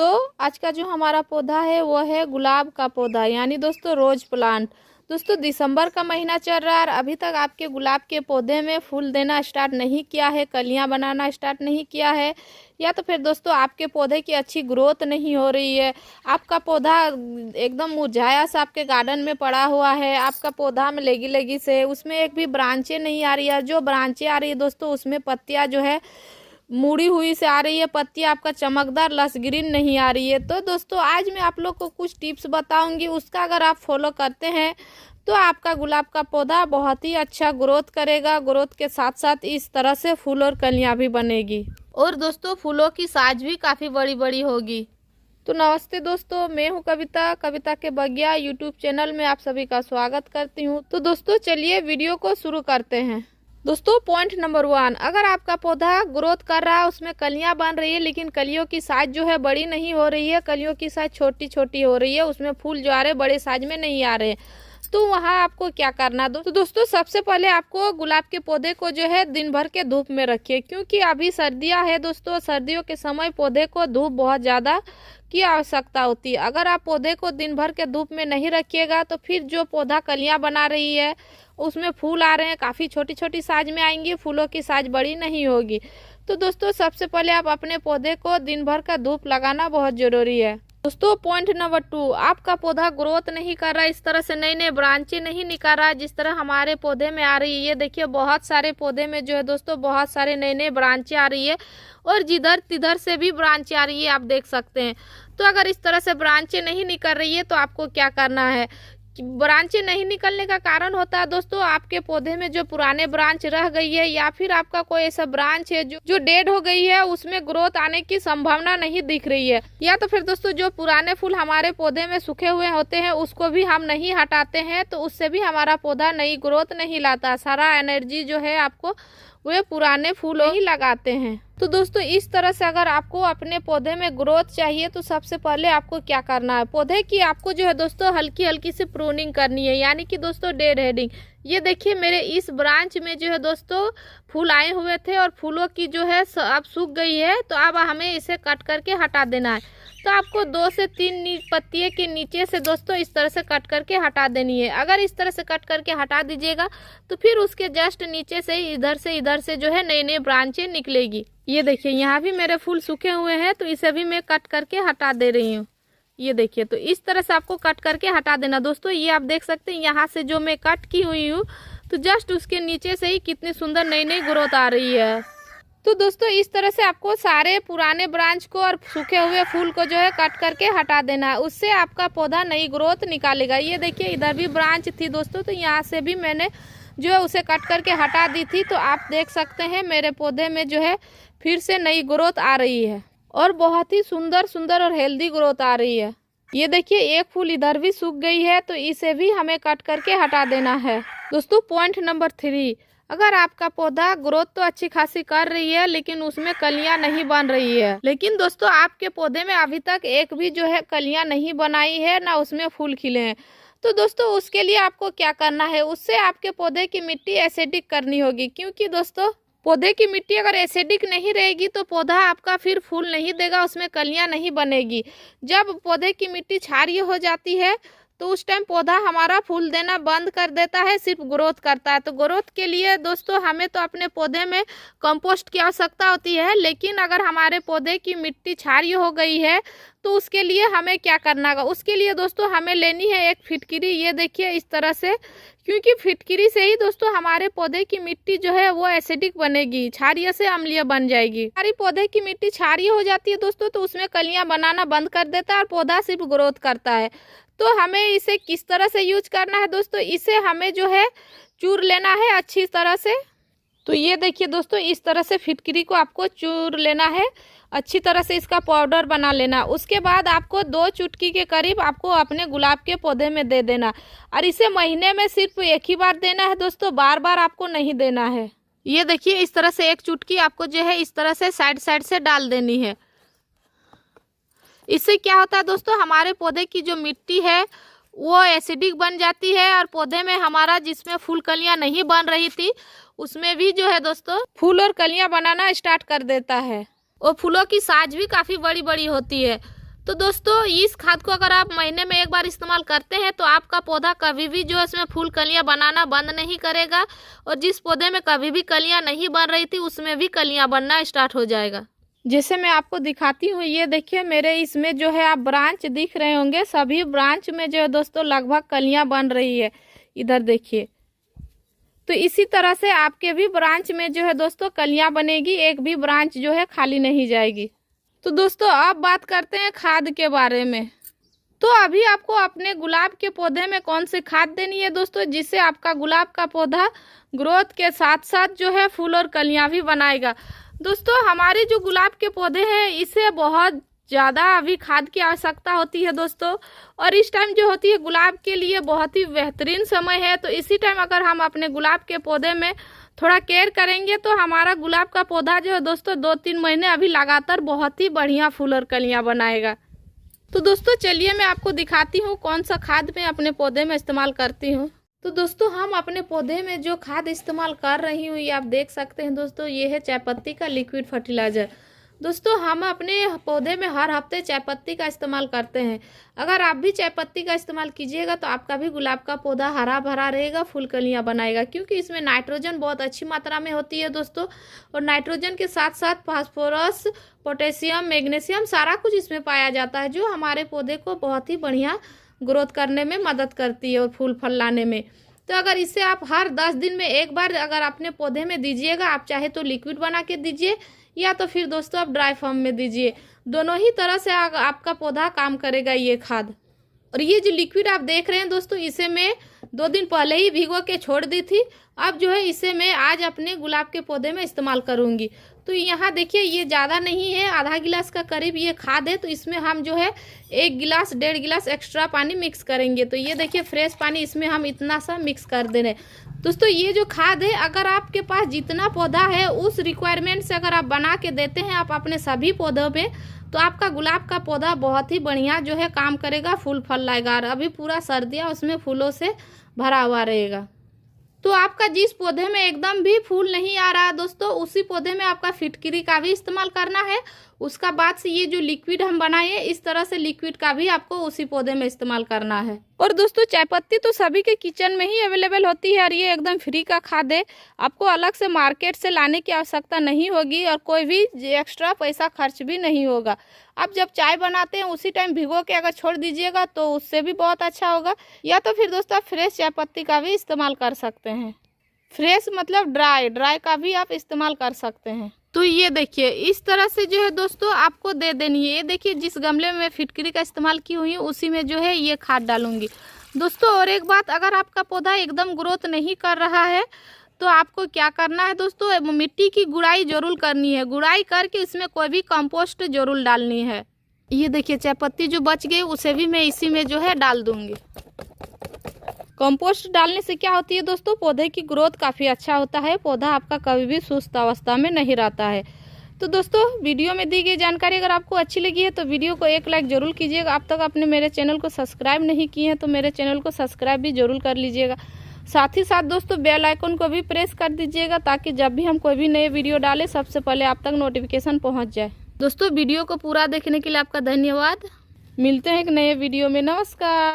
दोस्तों आज का जो हमारा पौधा है वो है गुलाब का पौधा यानी दोस्तों रोज प्लांट। दोस्तों दिसंबर का महीना चल रहा है और अभी तक आपके गुलाब के पौधे में फूल देना स्टार्ट नहीं किया है, कलियां बनाना स्टार्ट नहीं किया है, या तो फिर दोस्तों आपके पौधे की अच्छी ग्रोथ नहीं हो रही है। आपका पौधा एकदम मुरझाया सा आपके गार्डन में पड़ा हुआ है, आपका पौधा में लेगी लेगी से उसमें एक भी ब्रांचें नहीं आ रही है। जो ब्रांचें आ रही है दोस्तों उसमें पत्तियां जो है मुड़ी हुई से आ रही है, पत्ती आपका चमकदार लस ग्रीन नहीं आ रही है। तो दोस्तों आज मैं आप लोग को कुछ टिप्स बताऊंगी, उसका अगर आप फॉलो करते हैं तो आपका गुलाब का पौधा बहुत ही अच्छा ग्रोथ करेगा। ग्रोथ के साथ साथ इस तरह से फूल और कलियां भी बनेगी और दोस्तों फूलों की साइज भी काफ़ी बड़ी बड़ी होगी। तो नमस्ते दोस्तों, मैं हूं कविता, कविता के बगिया यूट्यूब चैनल में आप सभी का स्वागत करती हूं। तो दोस्तों चलिए वीडियो को शुरू करते हैं। दोस्तों पॉइंट नंबर 1, अगर आपका पौधा ग्रोथ कर रहा है, उसमें कलियां बन रही है लेकिन कलियों की साइज जो है बड़ी नहीं हो रही है, कलियों की साइज छोटी छोटी हो रही है, उसमें फूल जो आ रहे बड़े साइज में नहीं आ रहे, तो वहाँ आपको क्या करना है। तो दोस्तों सबसे पहले आपको गुलाब के पौधे को जो है दिन भर के धूप में रखिए, क्योंकि अभी सर्दियाँ है दोस्तों, सर्दियों के समय पौधे को धूप बहुत ज़्यादा की आवश्यकता होती है। अगर आप पौधे को दिन भर के धूप में नहीं रखिएगा तो फिर जो पौधा कलियां बना रही है उसमें फूल आ रहे हैं, काफ़ी छोटी छोटी साइज में आएंगी, फूलों की साइज बड़ी नहीं होगी। तो दोस्तों सबसे पहले आप अपने पौधे को दिन भर का धूप लगाना बहुत ज़रूरी है। दोस्तों पॉइंट नंबर 2, आपका पौधा ग्रोथ नहीं कर रहा है, इस तरह से नई नई ब्रांचें नहीं निकल रहा है जिस तरह हमारे पौधे में आ रही है। ये देखिए बहुत सारे पौधे में जो है दोस्तों बहुत सारे नए नए ब्रांचें आ रही है और जिधर तिधर से भी ब्रांचें आ रही है, आप देख सकते हैं। तो अगर इस तरह से ब्रांचें नहीं निकल रही है तो आपको क्या करना है। ब्रांचें नहीं निकलने का कारण होता है दोस्तों आपके पौधे में जो पुराने ब्रांच रह गई है, या फिर आपका कोई ऐसा ब्रांच है जो डेड हो गई है, उसमें ग्रोथ आने की संभावना नहीं दिख रही है, या तो फिर दोस्तों जो पुराने फूल हमारे पौधे में सूखे हुए होते हैं उसको भी हम नहीं हटाते हैं, तो उससे भी हमारा पौधा नई ग्रोथ नहीं लाता। सारा एनर्जी जो है आपको वे पुराने फूलों ही लगाते हैं। तो दोस्तों इस तरह से अगर आपको अपने पौधे में ग्रोथ चाहिए तो सबसे पहले आपको क्या करना है, पौधे की आपको जो है दोस्तों हल्की हल्की सी प्रूनिंग करनी है, यानी कि दोस्तों डेड हेडिंग। ये देखिए मेरे इस ब्रांच में जो है दोस्तों फूल आए हुए थे और फूलों की जो है अब सूख गई है, तो अब हमें इसे कट करके हटा देना है। तो आपको 2 से 3 पत्तियों के नीचे से दोस्तों इस तरह से कट करके हटा देनी है। अगर इस तरह से कट करके हटा दीजिएगा तो फिर उसके जस्ट नीचे से इधर से जो है नई नई ब्रांचें निकलेगी। ये देखिए यहाँ भी मेरे फूल सूखे हुए हैं, तो इसे भी मैं कट करके हटा दे रही हूँ। ये देखिए तो इस तरह से आपको कट करके हटा देना दोस्तों। ये आप देख सकते हैं यहाँ से जो मैं कट की हुई हूँ तो जस्ट उसके नीचे से ही कितनी सुंदर नई नई ग्रोथ आ रही है। तो दोस्तों इस तरह से आपको सारे पुराने ब्रांच को और सूखे हुए फूल को जो है कट करके हटा देना है, उससे आपका पौधा नई ग्रोथ निकालेगा। ये देखिए इधर भी ब्रांच थी दोस्तों, तो यहाँ से भी मैंने जो है उसे कट करके हटा दी थी, तो आप देख सकते हैं मेरे पौधे में जो है फिर से नई ग्रोथ आ रही है और बहुत ही सुंदर सुंदर और हेल्दी ग्रोथ आ रही है। ये देखिए एक फूल इधर भी सूख गई है, तो इसे भी हमें कट करके हटा देना है। दोस्तों पॉइंट नंबर 3, अगर आपका पौधा ग्रोथ तो अच्छी खासी कर रही है लेकिन उसमें कलियां नहीं बन रही है, लेकिन दोस्तों आपके पौधे में अभी तक एक भी जो है कलियां नहीं बनाई है, ना उसमें फूल खिले हैं, तो दोस्तों उसके लिए आपको क्या करना है, उससे आपके पौधे की मिट्टी एसिडिक करनी होगी। क्योंकि दोस्तों पौधे की मिट्टी अगर एसिडिक नहीं रहेगी तो पौधा आपका फिर फूल नहीं देगा, उसमें कलियां नहीं बनेगी। जब पौधे की मिट्टी क्षारीय हो जाती है तो उस टाइम पौधा हमारा फूल देना बंद कर देता है, सिर्फ ग्रोथ करता है। तो ग्रोथ के लिए दोस्तों हमें तो अपने पौधे में कंपोस्ट की आवश्यकता होती है, लेकिन अगर हमारे पौधे की मिट्टी क्षारीय हो गई है तो उसके लिए हमें क्या करना होगा, उसके लिए दोस्तों हमें लेनी है एक फिटकिरी। ये देखिए इस तरह से, क्योंकि फिटकिरी से ही दोस्तों हमारे पौधे की मिट्टी जो है वो एसिडिक बनेगी, क्षारीय से अम्लीय बन जाएगी। हमारी पौधे की मिट्टी क्षारीय हो जाती है दोस्तों तो उसमें कलियां बनाना बंद कर देता है और पौधा सिर्फ ग्रोथ करता है। तो हमें इसे किस तरह से यूज करना है दोस्तों, इसे हमें जो है चूर लेना है अच्छी तरह से। तो ये देखिए दोस्तों इस तरह से फिटकिरी को आपको चूर लेना है, अच्छी तरह से इसका पाउडर बना लेना। उसके बाद आपको 2 चुटकी के करीब आपको अपने गुलाब के पौधे में दे देना, और इसे महीने में सिर्फ एक ही बार देना है दोस्तों, बार बार आपको नहीं देना है। ये देखिए इस तरह से एक चुटकी आपको जो है इस तरह से साइड साइड से डाल देनी है। इससे क्या होता है दोस्तों, हमारे पौधे की जो मिट्टी है वो एसिडिक बन जाती है और पौधे में हमारा जिसमें फूल कलियां नहीं बन रही थी उसमें भी जो है दोस्तों फूल और कलियां बनाना स्टार्ट कर देता है, और फूलों की साइज भी काफ़ी बड़ी बड़ी होती है। तो दोस्तों इस खाद को अगर आप महीने में एक बार इस्तेमाल करते हैं तो आपका पौधा कभी भी जो है इसमें फूल कलियां बनाना बंद नहीं करेगा, और जिस पौधे में कभी भी कलियां नहीं बन रही थी उसमें भी कलियां बनना स्टार्ट हो जाएगा। जैसे मैं आपको दिखाती हूँ, ये देखिए मेरे इसमें जो है आप ब्रांच दिख रहे होंगे, सभी ब्रांच में जो है दोस्तों लगभग कलियां बन रही है। इधर देखिए, तो इसी तरह से आपके भी ब्रांच में जो है दोस्तों कलियां बनेगी, एक भी ब्रांच जो है खाली नहीं जाएगी। तो दोस्तों अब बात करते हैं खाद के बारे में। तो अभी आपको अपने गुलाब के पौधे में कौन सी खाद देनी है दोस्तों, जिससे आपका गुलाब का पौधा ग्रोथ के साथ साथ जो है फूल और कलियां भी बनाएगा। दोस्तों हमारे जो गुलाब के पौधे हैं इसे बहुत ज़्यादा अभी खाद की आवश्यकता होती है दोस्तों, और इस टाइम जो होती है गुलाब के लिए बहुत ही बेहतरीन समय है। तो इसी टाइम अगर हम अपने गुलाब के पौधे में थोड़ा केयर करेंगे तो हमारा गुलाब का पौधा जो है दोस्तों 2-3 महीने अभी लगातार बहुत ही बढ़िया फूल और कलियां बनाएगा। तो दोस्तों चलिए मैं आपको दिखाती हूँ कौन सा खाद मैं अपने पौधे में इस्तेमाल करती हूँ। तो दोस्तों हम अपने पौधे में जो खाद इस्तेमाल कर रही हूँ ये आप देख सकते हैं दोस्तों, ये है चायपत्ती का लिक्विड फर्टिलाइज़र। दोस्तों हम अपने पौधे में हर हफ्ते चायपत्ती का इस्तेमाल करते हैं। अगर आप भी चायपत्ती का इस्तेमाल कीजिएगा तो आपका भी गुलाब का पौधा हरा भरा रहेगा, फूल कलियां बनाएगा, क्योंकि इसमें नाइट्रोजन बहुत अच्छी मात्रा में होती है दोस्तों, और नाइट्रोजन के साथ साथ फास्फोरस, पोटेशियम, मैग्नीशियम सारा कुछ इसमें पाया जाता है, जो हमारे पौधे को बहुत ही बढ़िया ग्रोथ करने में मदद करती है और फूल फल लाने में। तो अगर इसे आप हर 10 दिन में एक बार अगर अपने पौधे में दीजिएगा, आप चाहे तो लिक्विड बना के दीजिए या तो फिर दोस्तों आप ड्राई फॉर्म में दीजिए, दोनों ही तरह से आपका पौधा काम करेगा ये खाद। और ये जो लिक्विड आप देख रहे हैं दोस्तों, इसे मैं 2 दिन पहले ही भिगो के छोड़ दी थी। अब जो है इसे मैं आज अपने गुलाब के पौधे में इस्तेमाल करूंगी। तो यहाँ देखिए ये ज़्यादा नहीं है, आधा गिलास का करीब ये खाद है। तो इसमें हम जो है 1 गिलास 1.5 गिलास एक्स्ट्रा पानी मिक्स करेंगे। तो ये देखिए फ्रेश पानी इसमें हम इतना सा मिक्स कर दे रहे हैं। दोस्तों ये जो खाद है अगर आपके पास जितना पौधा है उस रिक्वायरमेंट से अगर आप बना के देते हैं आप अपने सभी पौधों में, तो आपका गुलाब का पौधा बहुत ही बढ़िया जो है काम करेगा, फूल फल लाएगा। और अभी पूरा सर्दियाँ उसमें फूलों से भरा हुआ रहेगा। तो आपका जिस पौधे में एकदम भी फूल नहीं आ रहा है दोस्तों, उसी पौधे में आपका फिटकरी का भी इस्तेमाल करना है। उसका बाद से ये जो लिक्विड हम बनाए इस तरह से लिक्विड का भी आपको उसी पौधे में इस्तेमाल करना है। और दोस्तों चायपत्ती तो सभी के किचन में ही अवेलेबल होती है और ये एकदम फ्री का खाद है, आपको अलग से मार्केट से लाने की आवश्यकता नहीं होगी और कोई भी एक्स्ट्रा पैसा खर्च भी नहीं होगा। आप जब चाय बनाते हैं उसी टाइम भिगो के अगर छोड़ दीजिएगा तो उससे भी बहुत अच्छा होगा। या तो फिर दोस्तों आप फ्रेश चायपत्ती का भी इस्तेमाल कर सकते हैं, फ्रेश मतलब ड्राई का भी आप इस्तेमाल कर सकते हैं। तो ये देखिए इस तरह से जो है दोस्तों आपको दे देनी है। ये देखिए जिस गमले में मैं फिटकरी का इस्तेमाल की हुई हूँ उसी में जो है ये खाद डालूंगी दोस्तों। और एक बात, अगर आपका पौधा एकदम ग्रोथ नहीं कर रहा है तो आपको क्या करना है दोस्तों, मिट्टी की गुड़ाई जरूर करनी है। गुड़ाई करके इसमें कोई भी कंपोस्ट जरूर डालनी है। ये देखिए चायपत्ती जो बच गई उसे भी मैं इसी में जो है डाल दूंगी। कंपोस्ट डालने से क्या होती है दोस्तों, पौधे की ग्रोथ काफ़ी अच्छा होता है, पौधा आपका कभी भी सुस्त अवस्था में नहीं रहता है। तो दोस्तों वीडियो में दी गई जानकारी अगर आपको अच्छी लगी है तो वीडियो को एक लाइक ज़रूर कीजिएगा। अब तक आपने मेरे चैनल को सब्सक्राइब नहीं किए हैं तो मेरे चैनल को सब्सक्राइब भी जरूर कर लीजिएगा। साथ ही साथ दोस्तों बेल आइकन को भी प्रेस कर दीजिएगा ताकि जब भी हम कोई भी नए वीडियो डालें सबसे पहले आप तक नोटिफिकेशन पहुँच जाए। दोस्तों वीडियो को पूरा देखने के लिए आपका धन्यवाद। मिलते हैं एक नए वीडियो में। नमस्कार।